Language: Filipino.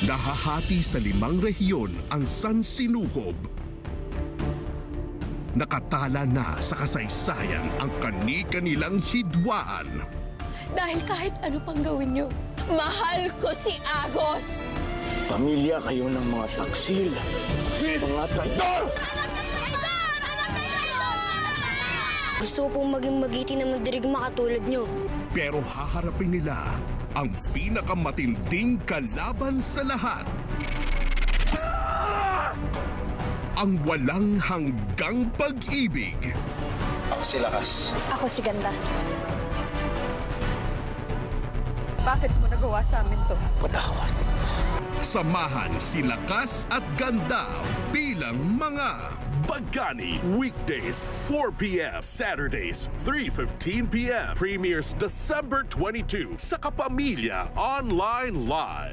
Nahahati sa 5 rehiyon ang San Sinukob. Nakatala na sa kasaysayan ang kani-kanilang hidwaan. Dahil kahit ano pang gawin nyo, mahal ko si Agos! Pamilya kayo ng mga taksil, mga traidor! Gusto ko pong maging magiti na mandirigma katulad nyo. Pero haharapin nila ang pinakamatinding kalaban sa lahat. Ang walang hanggang pag-ibig. Ako si Lakas. Ako si Ganda. Bakit mo nagawa sa amin to? Patawad. Samahan si Lakas at Ganda bilang mga Bagani. Weekdays 4 p.m. Saturdays 3:15 p.m. Premieres December 22 sa Kapamilya Online Live.